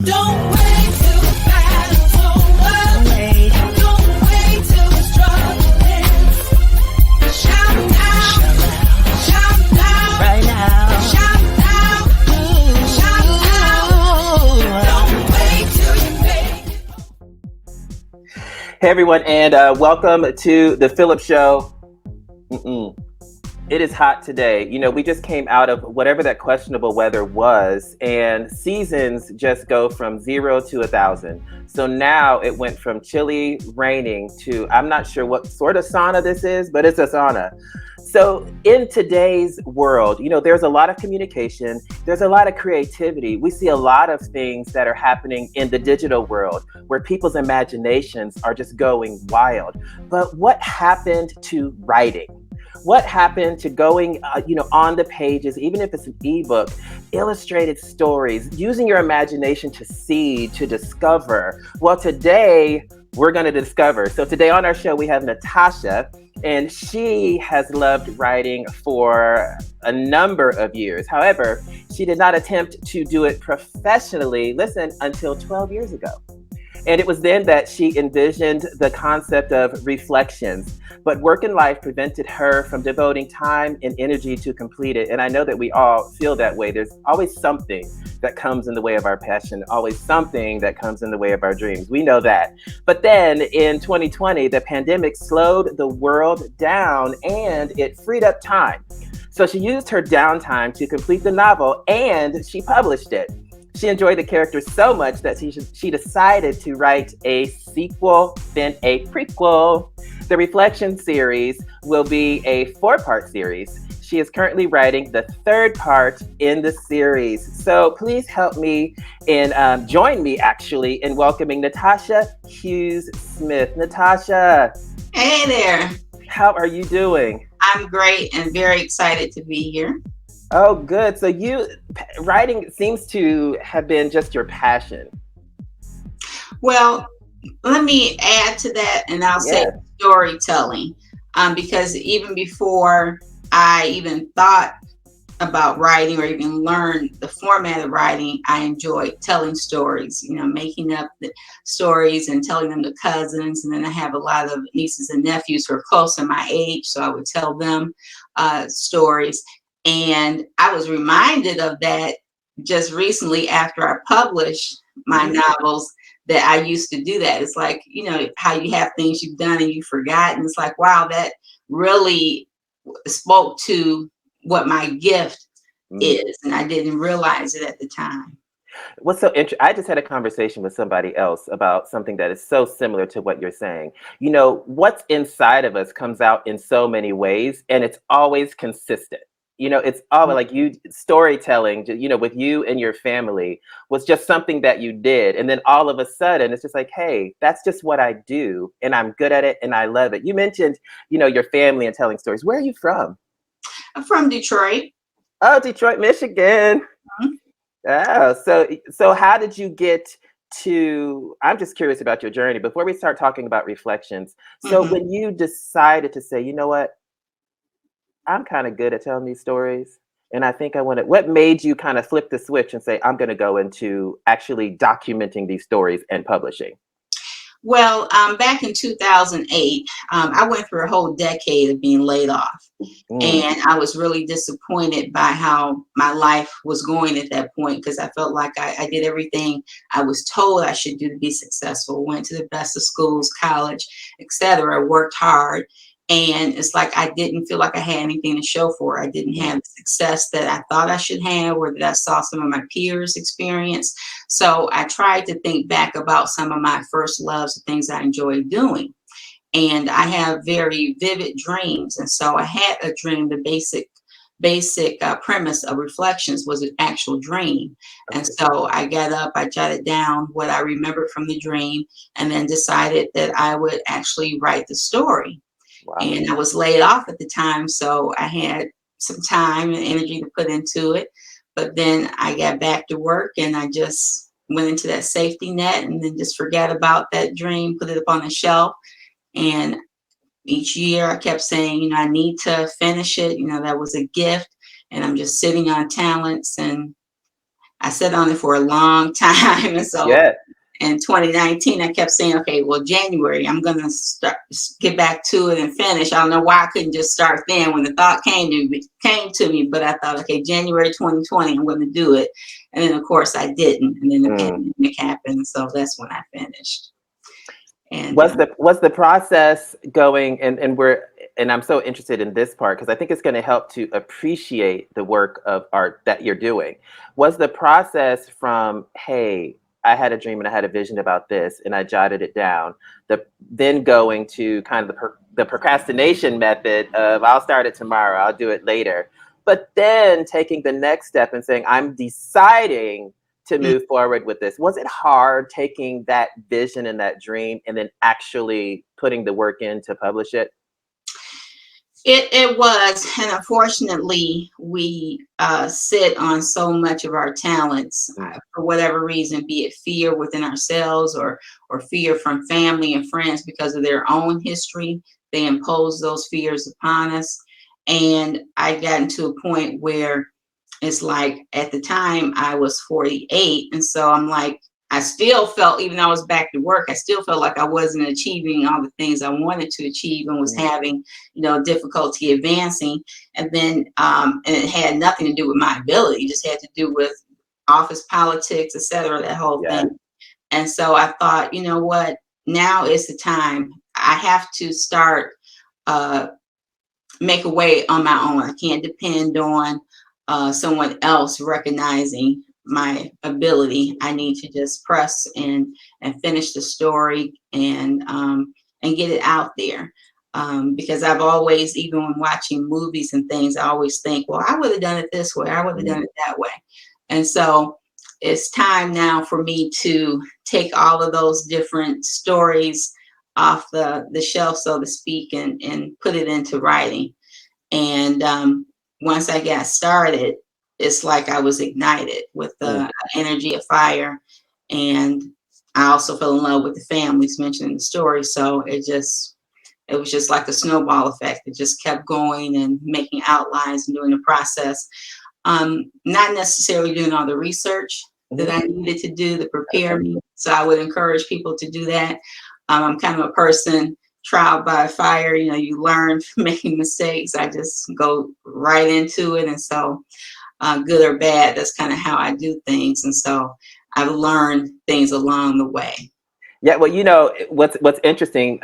Don't wait till the battle's over. Don't wait till the struggle ends. Shout now, shout now, right now. Shout now, shout now. Don't wait till you make it. Hey everyone, and welcome to the PHILLIP Show. It is hot today. You know, we just came out of whatever that questionable weather was, and seasons just go from 0 to 1,000. So now it went from chilly, raining to, I'm not sure what sort of sauna this is, but it's a sauna. So in today's world, you know, there's a lot of communication, there's a lot of creativity. We see a lot of things that are happening in the digital world where people's imaginations are just going wild. But what happened to writing? What happened to going, on the pages, even if it's an ebook, illustrated stories, using your imagination to see, to discover? Well, today we're going to discover. So today on our show, we have Natasha, and she has loved writing for a number of years. However, she did not attempt to do it professionally, until 12 years ago. And it was then that she envisioned the concept of reflections, but work and life prevented her from devoting time and energy to complete it. And I know that we all feel that way. There's always something that comes in the way of our passion, always something that comes in the way of our dreams. We know that. But then in 2020, the pandemic slowed the world down and it freed up time. So she used her downtime to complete the novel and she published it. She enjoyed the character so much that she decided to write a sequel, then a prequel. The Reflection series will be a 4-part series. She is currently writing the 3rd part in the series. So please help me and join me actually in welcoming Natasha Hughes Smith. Natasha. Hey there. How are you doing? I'm great and very excited to be here. Oh, good. So writing seems to have been just your passion. Well, let me add to that, and I'll say storytelling, because even before I even thought about writing or even learned the format of writing, I enjoyed telling stories, making up the stories and telling them to cousins. And then I have a lot of nieces and nephews who are close in my age, so I would tell them stories. And I was reminded of that just recently after I published my novels, that I used to do that. It's like, how you have things you've done and you forgot. And it's like, wow, that really spoke to what my gift is. And I didn't realize it at the time. What's so interesting, I just had a conversation with somebody else about something that is so similar to what you're saying. What's inside of us comes out in so many ways, and it's always consistent. It's all like storytelling, with you and your family was just something that you did. And then all of a sudden, it's just like, hey, that's just what I do. And I'm good at it. And I love it. You mentioned, your family and telling stories. Where are you from? I'm from Detroit. Oh, Detroit, Michigan. Oh, so how did you get to, I'm just curious about your journey before we start talking about reflections. So when you decided to say, you know what? I'm kind of good at telling these stories. And I think what made you kind of flip the switch and say, I'm going to go into actually documenting these stories and publishing? Well, back in 2008, I went through a whole decade of being laid off. And I was really disappointed by how my life was going at that point, because I felt like I did everything I was told I should do to be successful. Went to the best of schools, college, etc. Worked hard. And it's like I didn't feel like I had anything to show for it. I didn't have the success that I thought I should have, or that I saw some of my peers experience. So I tried to think back about some of my first loves, the things I enjoyed doing. And I have very vivid dreams. And so I had a dream, the basic premise of Reflections was an actual dream. And so I got up, I jotted down what I remembered from the dream, and then decided that I would actually write the story. Wow. And I was laid off at the time, so I had some time and energy to put into it. But then I got back to work, and I just went into that safety net, and then just forgot about that dream, put it up on the shelf. And each year I kept saying, I need to finish it. That was a gift, and I'm just sitting on talents. And I sat on it for a long time. And so Yeah. in 2019, I kept saying, okay, well, January, I'm going to get back to it and finish. I don't know why I couldn't just start then when the thought came to me, but I thought, okay, January 2020, I'm going to do it. And then, of course, I didn't. And then the pandemic happened. So that's when I finished. And was the process going, and I'm so interested in this part because I think it's going to help to appreciate the work of art that you're doing. Was the process from, hey, I had a dream and I had a vision about this and I jotted it down, then going to kind of the procrastination method of I'll start it tomorrow, I'll do it later, but then taking the next step and saying I'm deciding to move forward with this? Was it hard taking that vision and that dream and then actually putting the work in to publish it? It was, and unfortunately, we sit on so much of our talents for whatever reason, be it fear within ourselves or fear from family and friends because of their own history. They impose those fears upon us, and I got into a point where it's like at the time I was 48, and so I'm like, I still felt, even though I was back to work, I still felt like I wasn't achieving all the things I wanted to achieve and was having, difficulty advancing. And then, and it had nothing to do with my ability, it just had to do with office politics, etc., that whole thing. And so I thought, you know what, now is the time. I have to start, make a way on my own. I can't depend on someone else recognizing my ability. I need to just press and finish the story and get it out there. Because I've always, even when watching movies and things, I always think, well, I would have done it this way, I would have done it that way. And so it's time now for me to take all of those different stories off the shelf, so to speak, and put it into writing. And once I got started, it's like I was ignited with the energy of fire. And I also fell in love with the families mentioned in the story. So it was just like a snowball effect. It just kept going and making outlines and doing the process. Not necessarily doing all the research that I needed to do to prepare me. So I would encourage people to do that. I'm kind of a person, trial by fire, you learn from making mistakes. I just go right into it. And so good or bad, that's kind of how I do things. And so I've learned things along the way. Yeah, well, what's interesting,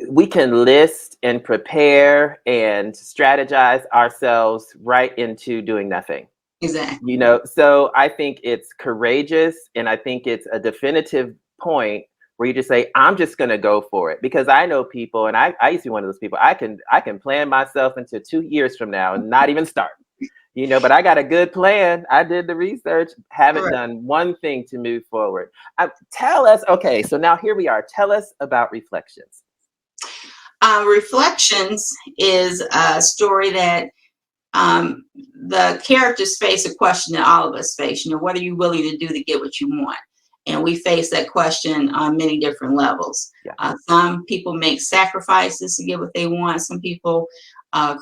we can list and prepare and strategize ourselves right into doing nothing. Exactly. So I think it's courageous, and I think it's a definitive point where you just say, I'm just going to go for it. Because I know people, and I used to be one of those people, I can plan myself into 2 years from now and not even start, but I got a good plan. I did the research, haven't done one thing to move forward. Tell us, okay, so now here we are. Tell us about Reflections. Reflections is a story that the characters face a question that all of us face. What are you willing to do to get what you want? And we face that question on many different levels. Some people make sacrifices to get what they want. Some people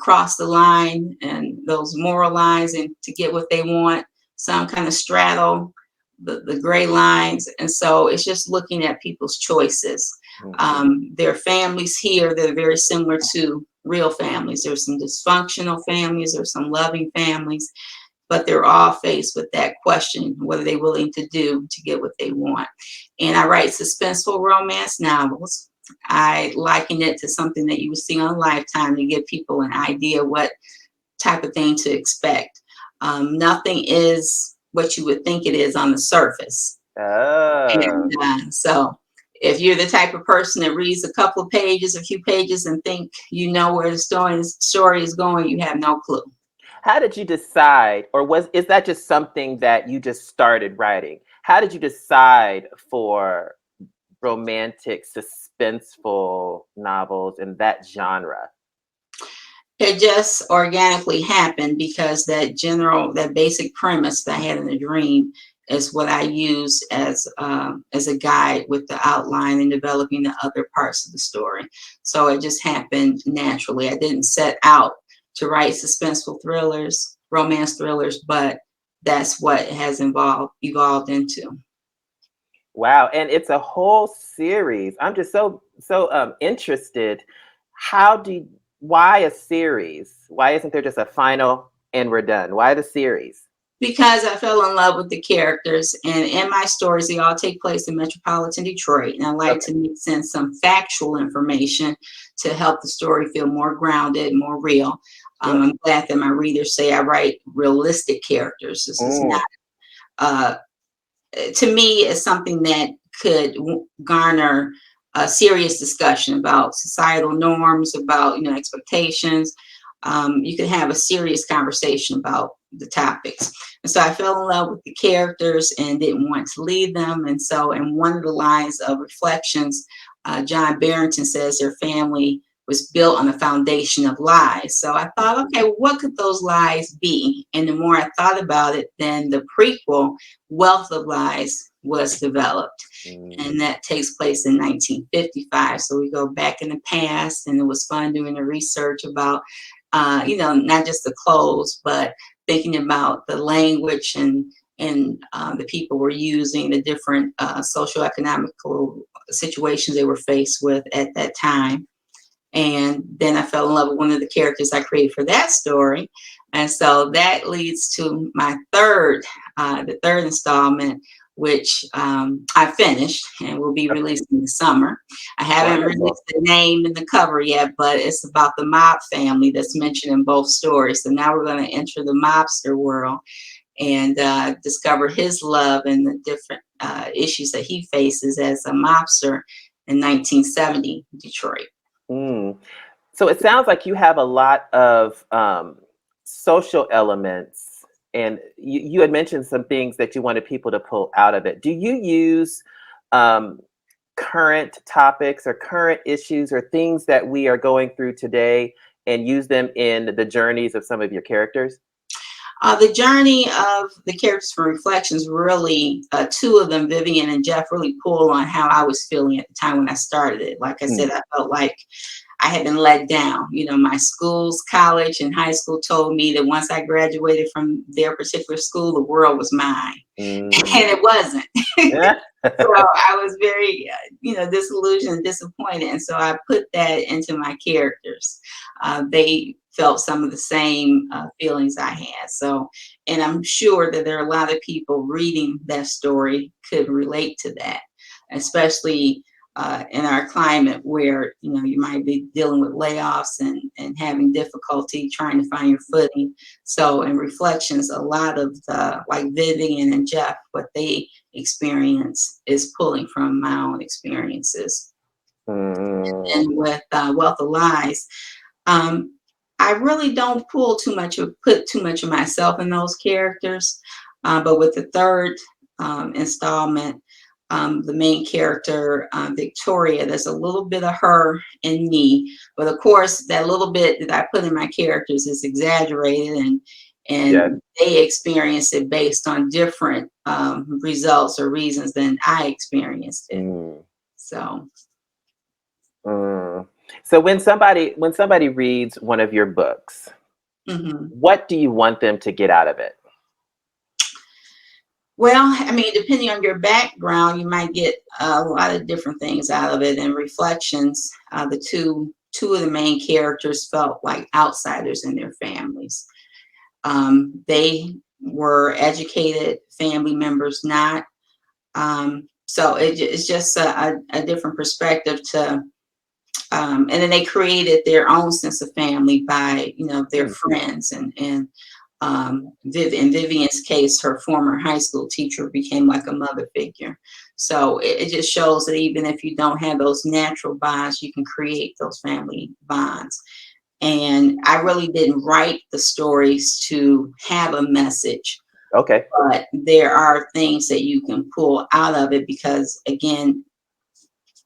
cross the line and those moral lines and to get what they want. Some kind of straddle the gray lines. And so it's just looking at people's choices. There are families here that are very similar to real families. There's some dysfunctional families, there's some loving families, but they're all faced with that question: what are they willing to do to get what they want? And I write suspenseful romance novels. I liken it to something that you would see on Lifetime to give people an idea what type of thing to expect. Nothing is what you would think it is on the surface. And so if you're the type of person that reads a few pages and think where the story is going, you have no clue. How did you decide, or is that just something that you just started writing? How did you decide for romantic, suspenseful novels in that genre? It just organically happened because that basic premise that I had in the dream is what I use as a guide with the outline and developing the other parts of the story. So it just happened naturally. I didn't set out to write suspenseful thrillers, romance thrillers, but that's what it has evolved into. Wow, and it's a whole series. I'm just so interested. Why a series? Why isn't there just a final and we're done? Why the series? Because I fell in love with the characters, and in my stories, they all take place in metropolitan Detroit. And I like Okay. to mix in some factual information to help the story feel more grounded, more real. Yeah. I'm glad that my readers say I write realistic characters. This is not, Mm, uh, to me, is something that could garner a serious discussion about societal norms, about expectations. You could have a serious conversation about the topics. And so I fell in love with the characters and didn't want to leave them. And so, in one of the lines of Reflections, John Barrington says their family was built on a foundation of lies. So I thought, okay, what could those lies be? And the more I thought about it, then the prequel, Wealth of Lies, was developed. And mm. that takes place in 1955. So we go back in the past, and it was fun doing the research about, not just the clothes, but thinking about the language and the people were using, the different socioeconomical situations they were faced with at that time. And then I fell in love with one of the characters I created for that story. And so that leads to my the third installment, which I finished and will be released in the summer. I haven't Wonderful. released the name and the cover yet, but it's about the mob family that's mentioned in both stories. So now we're going to enter the mobster world and discover his love and the different issues that he faces as a mobster in 1970 Detroit. Mm. So it sounds like you have a lot of social elements, and you had mentioned some things that you wanted people to pull out of it. Do you use um, current topics or current issues or things that we are going through today and use them in the journeys of some of your characters? The journey of the characters from Reflections, really, two of them, Vivian and Jeff, really pull on how I was feeling at the time when I started it. Like I Mm. said, I felt like I had been let down. My schools, college, and high school told me that once I graduated from their particular school, the world was mine. Mm. And it wasn't. Yeah. So I was very, disillusioned and disappointed. And so I put that into my characters. They felt some of the same feelings I had. So, and I'm sure that there are a lot of people reading that story could relate to that, especially in our climate where you might be dealing with layoffs and having difficulty trying to find your footing. So in Reflections, a lot of the, like Vivian and Jeff, what they experience is pulling from my own experiences. Mm. And with Wealth of Lies, um, I really don't put too much of myself in those characters. But with the third installment, the main character, Victoria, there's a little bit of her in me. But of course, that little bit that I put in my characters is exaggerated, Yes. and they experience it based on different results or reasons than I experienced it. Mm. So, Mm. So when somebody reads one of your books, mhm. what do you want them to get out of it? Well, I mean, depending on your background, you might get a lot of different things out of it. And Reflections, the two of the main characters felt like outsiders in their families. They were educated family members, not. So it's just a different perspective to. And then they created their own sense of family by their Mm. friends and in Vivian's case, her former high school teacher became like a mother figure. So it just shows that even if you don't have those natural bonds, you can create those family bonds. And I really didn't write the stories to have a message, Okay. but there are things that you can pull out of it because, again,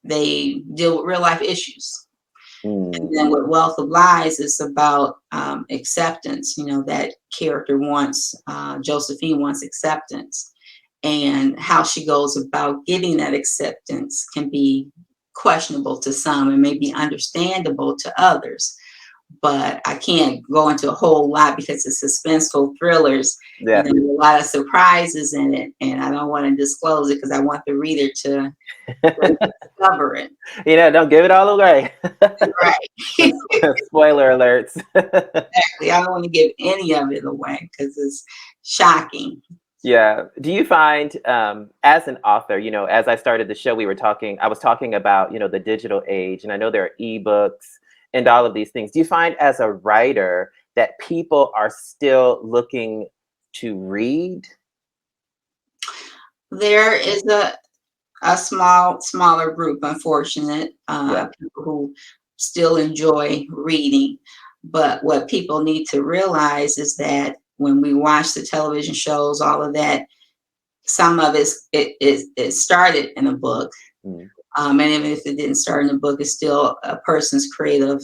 they deal with real life issues. And Mm. then with Wealth of Lies, it's about acceptance. That character wants, Josephine wants acceptance. And how she goes about getting that acceptance can be questionable to some and maybe understandable to others. but I can't go into a whole lot because it's suspenseful thrillers. You Yeah. know, a lot of surprises in it, and I don't want to disclose it because I want the reader to discover it. Don't give it all away. Right. Spoiler alerts. Exactly. I don't want to give any of it away because it's shocking. Yeah. Do you find, as an author, as I started the show, I was talking about, the digital age, and I know there are ebooks and all of these things. Do you find as a writer that people are still looking to read? There is a smaller group, unfortunate, Yeah. people who still enjoy reading. But what people need to realize is that when we watch the television shows, all of that, some of it started in a book. Mm. And even if it didn't start in a book, it's still a person's creative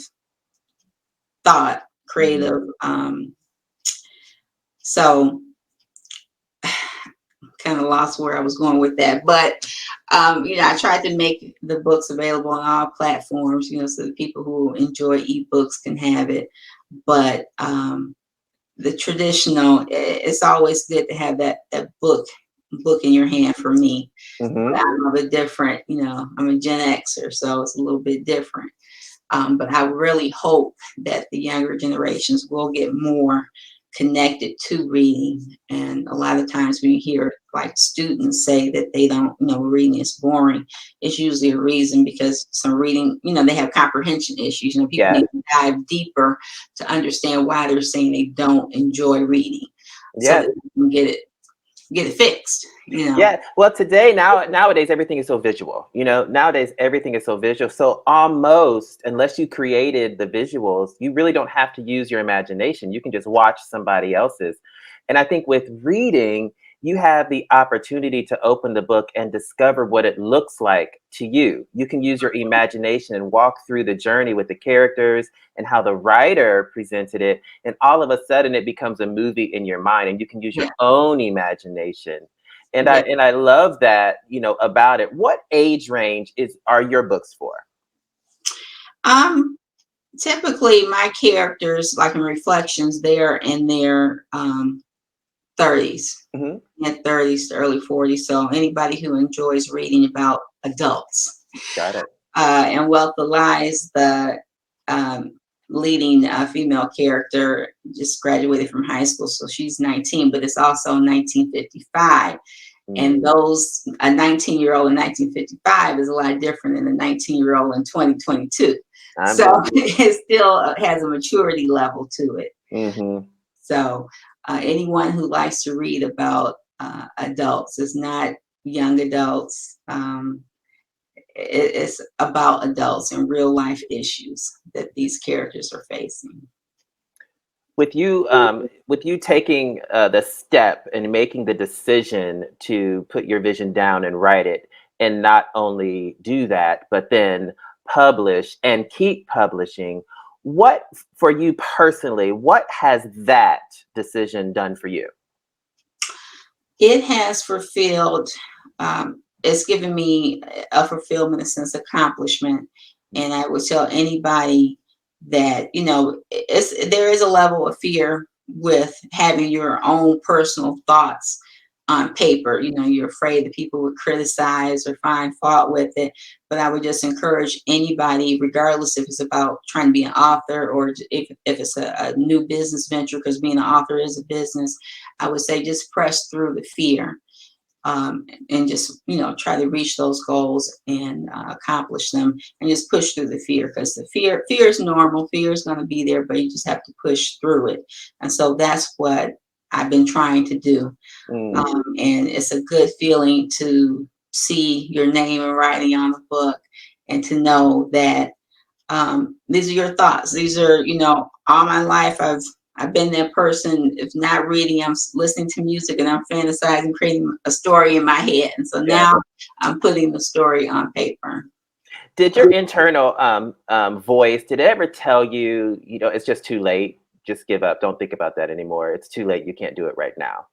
thought, creative. So kind of lost where I was going with that, but I tried to make the books available on all platforms, so the people who enjoy ebooks can have it. But the traditional, it's always good to have that book in your hand for me. Mm-hmm. I'm of a different, I'm a Gen Xer, so it's a little bit different. But I really hope that the younger generations will get more connected to reading. And a lot of times when you hear like students say that they don't, reading is boring, it's usually a reason because some reading, they have comprehension issues. People Yeah. need to dive deeper to understand why they're saying they don't enjoy reading, so Yeah. that they can get it fixed. Yeah. Well, nowadays, everything is so visual. Nowadays, everything is so visual. So almost, unless you created the visuals, you really don't have to use your imagination. You can just watch somebody else's. And I think with reading, you have the opportunity to open the book and discover what it looks like to you. You can use your imagination and walk through the journey with the characters and how the writer presented it. And all of a sudden, it becomes a movie in your mind, and you can use your own imagination. And I love that, about it. What age range are your books for? Typically my characters, like in Reflections, they're in their 30s, Mm-hmm. mid 30s to early 40s. So anybody who enjoys reading about adults. Got it. And Wealth of Lies, the leading female character, just graduated from high school, so she's 19, but it's also 1955. And a 19-year-old in 1955 is a lot different than a 19-year-old in 2022. So it still has a maturity level to it. Mm-hmm. So anyone who likes to read about adults, it's not young adults. It's about adults and real life issues that these characters are facing. With you taking the step and making the decision to put your vision down and write it, and not only do that, but then publish and keep publishing, what, for you personally, what has that decision done for you? It has fulfilled, it's given me a fulfillment, a sense of accomplishment. And I would tell anybody that, there is a level of fear with having your own personal thoughts on paper. You're afraid that people would criticize or find fault with it. But I would just encourage anybody, regardless if it's about trying to be an author or if it's a new business venture, because being an author is a business, I would say just press through the fear. And just try to reach those goals and accomplish them, and just push through the fear, because the fear is normal. Fear is going to be there, but you just have to push through it. And so that's what I've been trying to do. And it's a good feeling to see your name and writing on the book, and to know that these are your thoughts. These are, all my life I've been that person. If not reading, I'm listening to music and I'm fantasizing, creating a story in my head. And so now I'm putting the story on paper. Did your internal voice, did it ever tell you, it's just too late, just give up, don't think about that anymore, it's too late, you can't do it right now?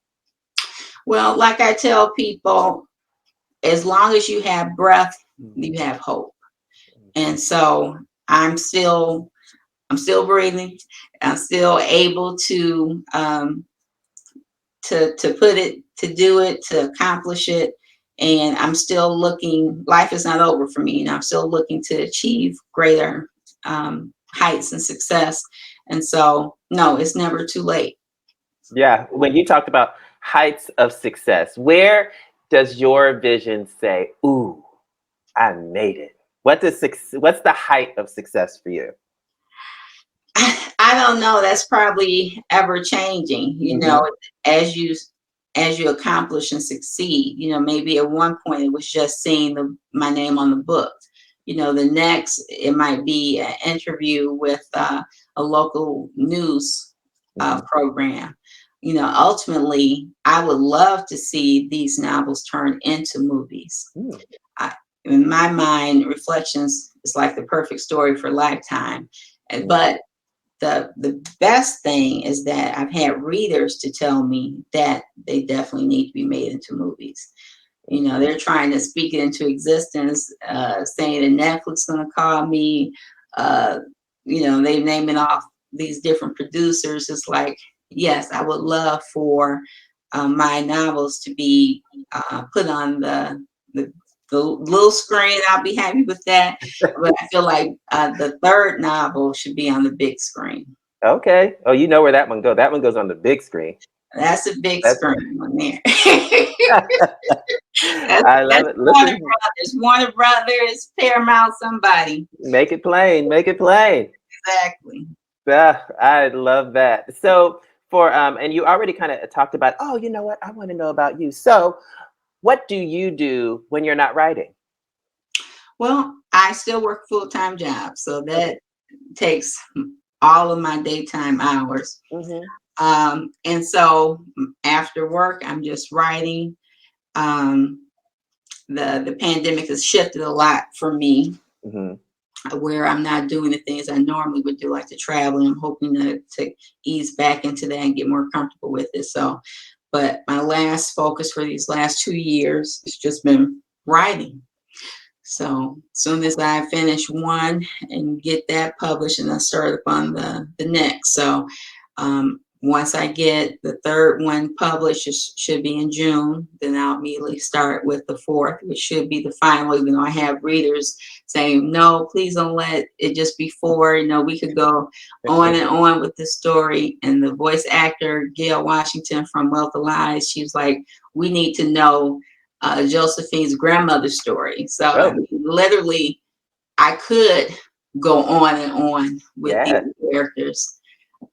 Well, like I tell people, as long as you have breath, you have hope. And so I'm still I'm still breathing. I'm still able to put it, to do it, to accomplish it. And I'm still looking, life is not over for me. And I'm still looking to achieve greater heights and success. And so, no, it's never too late. Yeah. When you talked about heights of success, where does your vision say, ooh, I made it? What's the height of success for you? I don't know. That's probably ever changing, Mm-hmm. as you accomplish and succeed. Maybe at one point it was just seeing my name on the book. The next it might be an interview with a local news Mm-hmm. program. Ultimately, I would love to see these novels turn into movies. Mm. I, in my mind, Reflections is like the perfect story for Lifetime, but the best thing is that I've had readers to tell me that they definitely need to be made into movies. They're trying to speak it into existence, saying that Netflix is going to call me. They're naming off these different producers. It's like, yes, I would love for my novels to be put on the the little screen. I'll be happy with that. But I feel like the third novel should be on the big screen. Okay. Oh, you know where that one goes. That one goes on the big screen. That's a big That's screen on there. I love That's it. Warner Listen, Brothers, Warner Brothers, Paramount, somebody. make it plain. Make it plain. Exactly. Yeah, I love that. So for and you already kind of talked about, oh, you know what? I want to know about you. So what do you do when you're not writing? Well, I still work a full-time job, so Okay. that takes all of my daytime hours. Mm-hmm. And so after work, I'm just writing. Um, the pandemic has shifted a lot for me, Mm-hmm. where I'm not doing the things I normally would do, like to travel. I'm hoping to ease back into that and get more comfortable with it. So, but my last focus for these last 2 years has just been writing. So as soon as I finish one and get that published, and I start upon the next. So once I get the third one published, it should be in June. Then I'll immediately start with the fourth, which should be the final. Even though I have readers saying, "No, please don't let it just be four. We could go on and on with this story." And the voice actor Gail Washington from Wealth of Lies, she was like, "We need to know Josephine's grandmother's story." So I Oh, mean, literally, I could go on and on with these yeah. characters,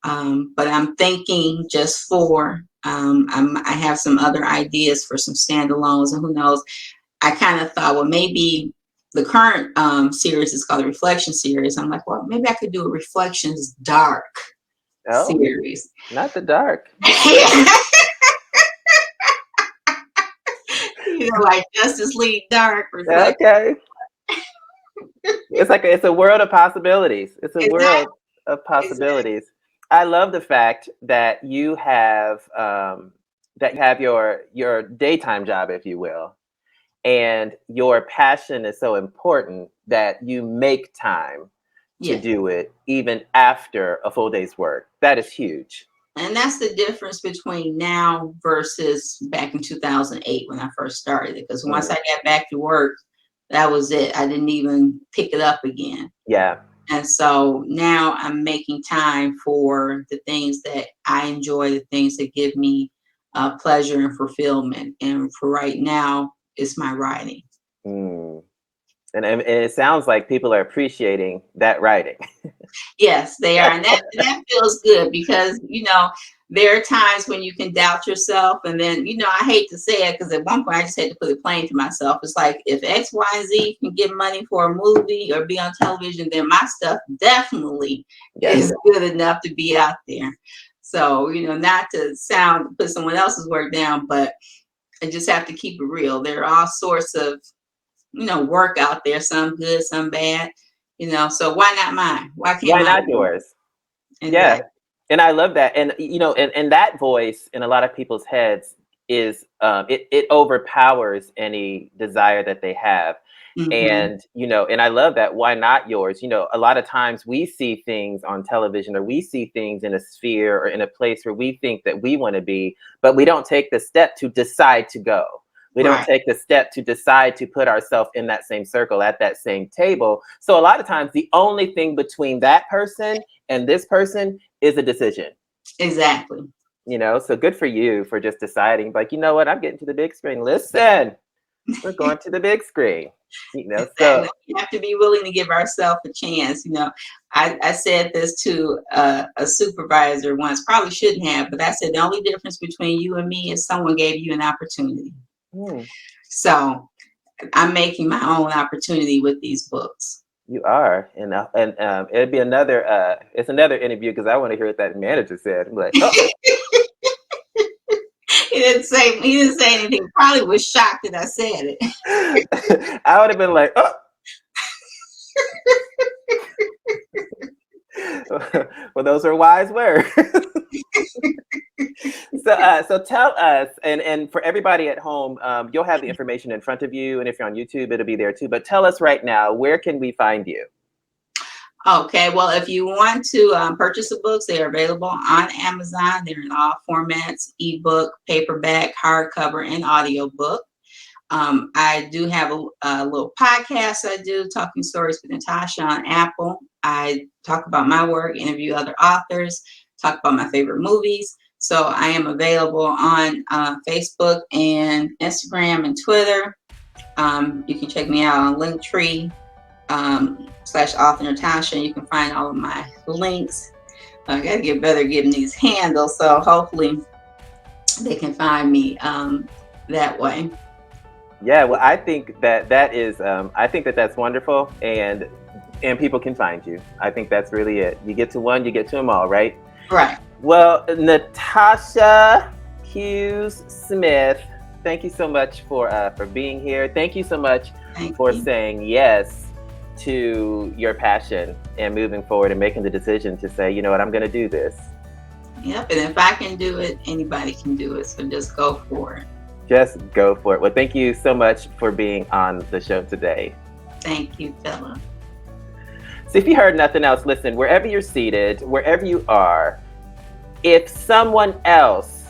but I'm thinking just for I have some other ideas for some standalones, and who knows? I kind of thought, well, maybe the current series is called the Reflection series. I'm like, well, maybe I could do a Reflections Dark Oh, series. not the dark. Like Justice League Dark Reflection. Okay. It's a world of possibilities. It's a Exactly. world of Exactly. possibilities. I love the fact that you have your daytime job, if you will, and your passion is so important that you make time to Yes. do it even after a full day's work. That is huge. And that's the difference between now versus back in 2008 when I first started it. Because once I Mm, got back to work, that was it. I didn't even pick it up again. yeah. And so now I'm making time for the things that I enjoy, the things that give me pleasure and fulfillment. And for right now, it's my writing. Mm. And it sounds like people are appreciating that writing. Yes, they are. And that feels good because, there are times when you can doubt yourself. And then, I hate to say it because at one point I just had to put it plain to myself. It's like if X, Y, and Z can get money for a movie or be on television, then my stuff definitely Yes. is good enough to be out there. So, not to put someone else's work down, but I just have to keep it real. There are all sorts of, work out there, some good, some bad. So why not mine? Why can't Why mine not be? yours? Yeah. Exactly. And I love that. And and that voice in a lot of people's heads is it overpowers any desire that they have. And, and I love that. Why not yours? A lot of times we see things on television, or we see things in a sphere or in a place where we think that we want to be, but we don't take the step to decide to go. We don't take the step to decide to put ourselves in that same circle at that same table. So a lot of times the only thing between that person and this person is a decision. Exactly. So good for you for just deciding, like, you know what, I'm getting to the big screen. Listen, we're going to the big screen. So we have to be willing to give ourselves a chance. I said this to a supervisor once, probably shouldn't have, but I said the only difference between you and me is someone gave you an opportunity. So I'm making my own opportunity with these books. You are, and it'd be another. It's another interview because I want to hear what that manager said. I'm like, oh. He didn't say anything. Probably was shocked that I said it. I would have been like, oh. Well, those are wise words. So tell us, and for everybody at home, you'll have the information in front of you, and if you're on YouTube, it'll be there too. But tell us right now, where can we find you? Okay, well, if you want to purchase the books, they are available on Amazon. They're in all formats: ebook, paperback, hardcover, and audiobook. I do have a little podcast I do, Talking Stories with Natasha, on Apple. I talk about my work, interview other authors, talk about my favorite movies. So I am available on Facebook and Instagram and Twitter. You can check me out on Linktree /author Natasha, and you can find all of my links. I gotta get better getting these handles, so hopefully they can find me that way. Yeah, well, I think that is I think that's wonderful, and people can find you. I think that's really it. You get to one, you get to them all, right? Right. Well, Natasha Hughes Smith, thank you so much for being here. Thank you so much for saying yes to your passion and moving forward and making the decision to say, you know what, I'm going to do this. Yep, and if I can do it, anybody can do it. So just go for it. Just go for it. Well, thank you so much for being on the show today. Thank you, Phillip. So if you heard nothing else, listen, wherever you're seated, wherever you are, if someone else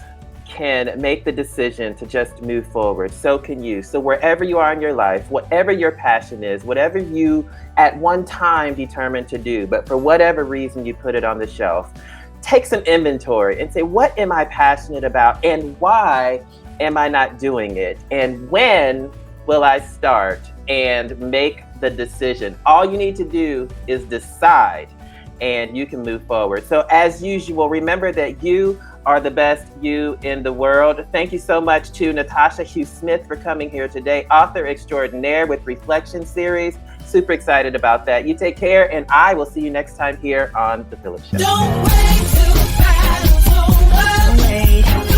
can make the decision to just move forward, so can you. So wherever you are in your life, whatever your passion is, whatever you at one time determined to do, but for whatever reason you put it on the shelf, take some inventory and say, what am I passionate about and why am I not doing it? And when will I start and make the decision? All you need to do is decide, and you can move forward. So as usual, remember that you are the best you in the world. Thank you so much to Natasha Hughes Smith for coming here today, author extraordinaire with Reflection Series. Super excited about that. You take care, and I will see you next time here on The PHILLIP Show. Don't wait till the battle's over. Wait.